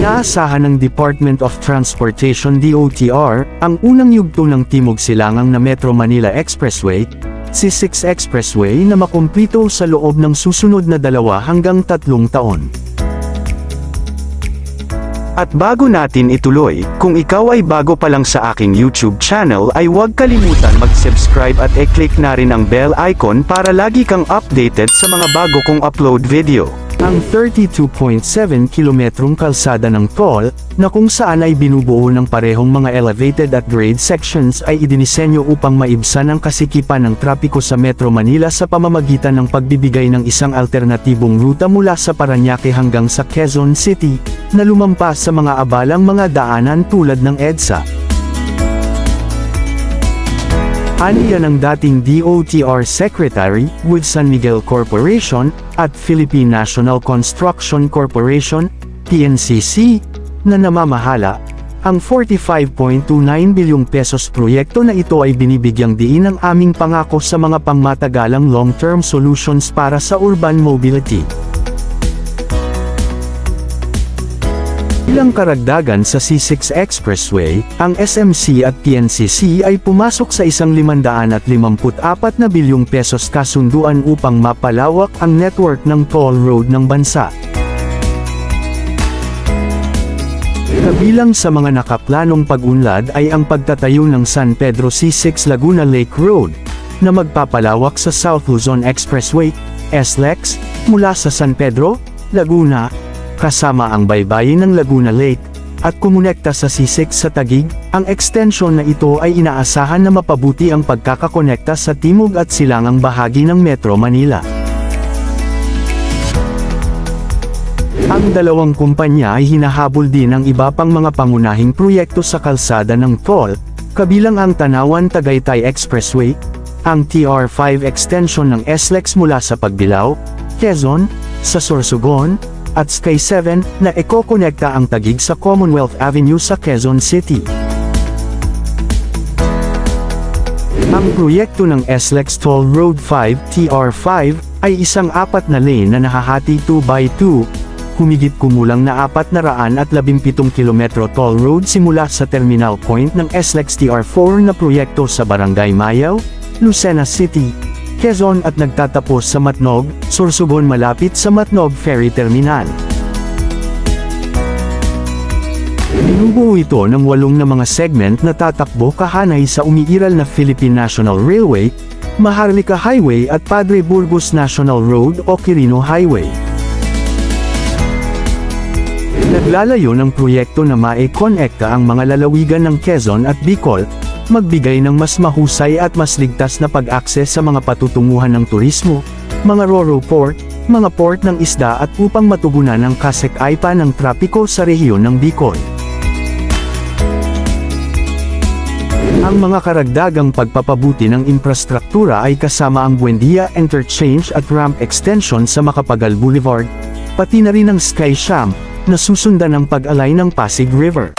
Inaasahan ng Department of Transportation DOTR, ang unang yugto ng Timog Silangang na Metro Manila Expressway, C6 Expressway na makumplito sa loob ng susunod na 2 hanggang 3 taon. At bago natin ituloy, kung ikaw ay bago pa lang sa aking YouTube channel ay huwag kalimutan mag-subscribe at i-click na rin ang bell icon para lagi kang updated sa mga bago kong upload video. Ang 32.7 kilometrong kalsada ng toll, na kung saan ay binubuo ng parehong mga elevated at grade sections ay idinisenyo upang maibsan ang kasikipan ng trapiko sa Metro Manila sa pamamagitan ng pagbibigay ng isang alternatibong ruta mula sa Parañaque hanggang sa Quezon City, na lumampas sa mga abalang mga daanan tulad ng EDSA. Aniya ng dating DOTR Secretary, with San Miguel Corporation, at Philippine National Construction Corporation, PNCC, na namamahala, ang 45.29 bilyong pesos proyekto na ito ay binibigyang diin ng aming pangako sa mga pangmatagalang long-term solutions para sa urban mobility. Bilang karagdagan sa C6 Expressway, ang SMC at PNCC ay pumasok sa isang 554 na bilyong pesos kasunduan upang mapalawak ang network ng toll road ng bansa. Kabilang sa mga nakaplanong pag-unlad ay ang pagtatayo ng San Pedro C6 Laguna Lake Road, na magpapalawak sa South Luzon Expressway, SLEX, mula sa San Pedro, Laguna, kasama ang baybayin ng Laguna Lake, at kumonekta sa C6 sa Taguig. Ang extension na ito ay inaasahan na mapabuti ang pagkakakonekta sa timog at silangang bahagi ng Metro Manila. Ang dalawang kumpanya ay hinahabol din ng iba pang mga pangunahing proyekto sa kalsada ng toll, kabilang ang Tanawan-Tagaytay Expressway, ang TR5 extension ng SLEX mula sa Pagbilao, Quezon, sa Sorsogon, at Sky 7, na eko-konekta ang Taguig sa Commonwealth Avenue sa Quezon City. Ang proyekto ng SLEX Toll Road 5, TR5, ay isang 4 na lane na nahahati 2x2, humigit kumulang na 417 kilometro toll road simula sa terminal point ng SLEX TR4 na proyekto sa Barangay Mayaw, Lucena City, Quezon at nagtatapos sa Matnog, Sorsogon malapit sa Matnog Ferry Terminal. Binubuo ito ng 8 na mga segment na tatakbo kahanay sa umiiral na Philippine National Railway, Maharlika Highway at Padre Burgos National Road o Quirino Highway. Naglalayo ng proyekto na ma-e-connecta ang mga lalawigan ng Quezon at Bicol, magbigay ng mas mahusay at mas ligtas na pag-akses sa mga patutunguhan ng turismo, mga ro-ro port, mga port ng isda at upang matugunan ang kasekaipa ng trapiko sa rehiyon ng Bicol. Ang mga karagdagang pagpapabuti ng infrastruktura ay kasama ang Buendia Interchange at ramp extension sa Macapagal Boulevard, pati na rin ang Sky Sham, na susundan ng pag-alay ng Pasig River.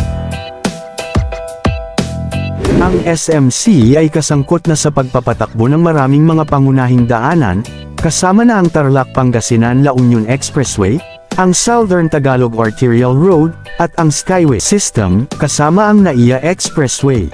Ang SMC ay kasangkot na sa pagpapatakbo ng maraming mga pangunahing daanan, kasama na ang Tarlac-Pangasinan-La Union Expressway, ang Southern Tagalog Arterial Road, at ang Skyway System, kasama ang NAIA Expressway.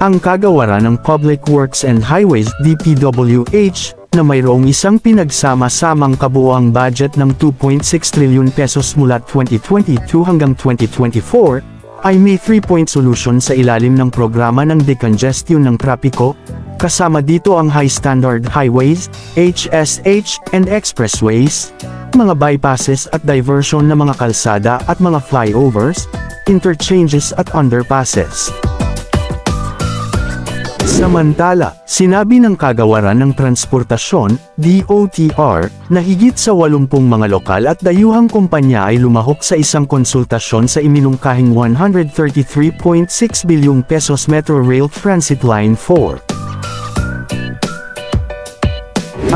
Ang kagawaran ng Public Works and Highways DPWH, na mayroong isang pinagsama-samang kabuoang budget ng 2.6 trilyon pesos mula 2022 hanggang 2024, ay may 3-point solution sa ilalim ng programa ng decongestion ng trapiko, kasama dito ang High Standard Highways, HSH, and Expressways, mga bypasses at diversion ng mga kalsada at mga flyovers, interchanges at underpasses. Samantala, sinabi ng Kagawaran ng Transportasyon, DOTR, na higit sa 80 mga lokal at dayuhang kumpanya ay lumahok sa isang konsultasyon sa iminungkahing 133.6 bilyong pesos Metro Rail Transit Line 4.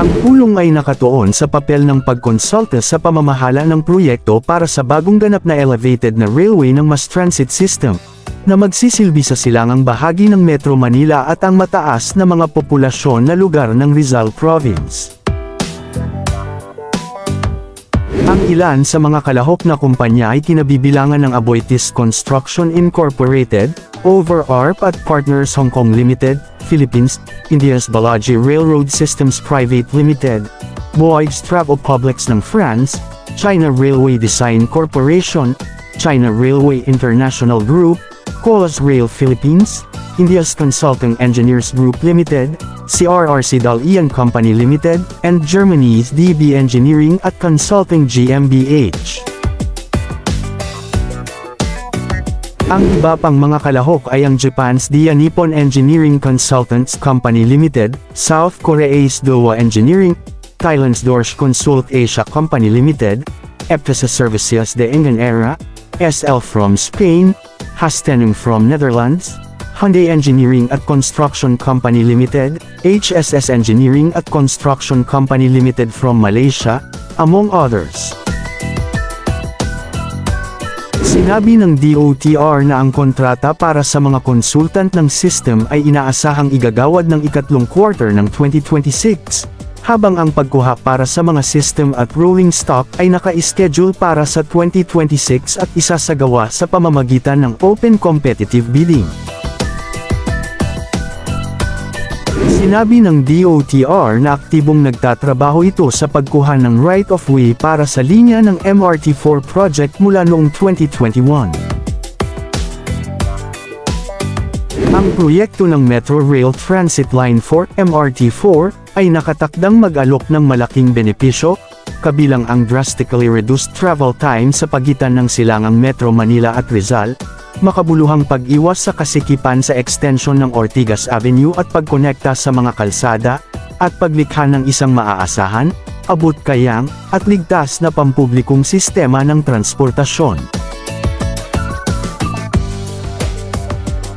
Ang pulong ay nakatuon sa papel ng pagkonsulta sa pamamahala ng proyekto para sa bagong ganap na elevated na railway ng mass transit system, na magsisilbi sa silangang bahagi ng Metro Manila at ang mataas na mga populasyon na lugar ng Rizal Province. Ang ilan sa mga kalahok na kumpanya ay kinabibilangan ng Aboitiz Construction Incorporated, Overarp at Partners Hong Kong Limited, Philippines, India's Balaji Railroad Systems Private Limited, Bouygues Travel Publics ng France, China Railway Design Corporation, China Railway International Group, Colas Rail Philippines, India's Consulting Engineers Group Limited, CRRC Dalian Company Limited, and Germany's DB Engineering at Consulting GmbH. Ang iba pang mga kalahok ay ang Japan's DIA Nippon Engineering Consultants Company Limited, South Korea's Dowa Engineering, Thailand's Dorsch Consult Asia Company Limited, Eptasa Servicios de Ingenera, SL from Spain, Hastenung from Netherlands, Hyundai Engineering at Construction Company Limited, HSS Engineering at Construction Company Limited from Malaysia, among others. Sinabi ng DOTR na ang kontrata para sa mga consultant ng system ay inaasahang igagawad ng ikatlong quarter ng 2026, habang ang pagkuha para sa mga system at rolling stock ay naka-schedule para sa 2026 at isasagawa sa pamamagitan ng open competitive bidding. Sinabi ng DOTR na aktibong nagtatrabaho ito sa pagkuha ng right-of-way para sa linya ng MRT4 project mula noong 2021. Ang proyekto ng Metro Rail Transit Line 4, MRT4, ay nakatakdang mag-alok ng malaking benepisyo, kabilang ang drastically reduced travel time sa pagitan ng silangang Metro Manila at Rizal, makabuluhang pag-iwas sa kasikipan sa extension ng Ortigas Avenue at pagkonekta sa mga kalsada, at paglikha ng isang maaasahan, abot-kayang, at ligtas na pampublikong sistema ng transportasyon.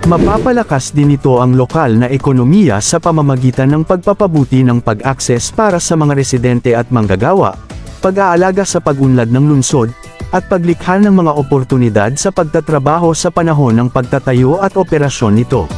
Mapapalakas din ito ang lokal na ekonomiya sa pamamagitan ng pagpapabuti ng pag-access para sa mga residente at manggagawa, pag-aalaga sa pag-unlad ng lungsod, at paglikha ng mga oportunidad sa pagtatrabaho sa panahon ng pagtatayo at operasyon nito.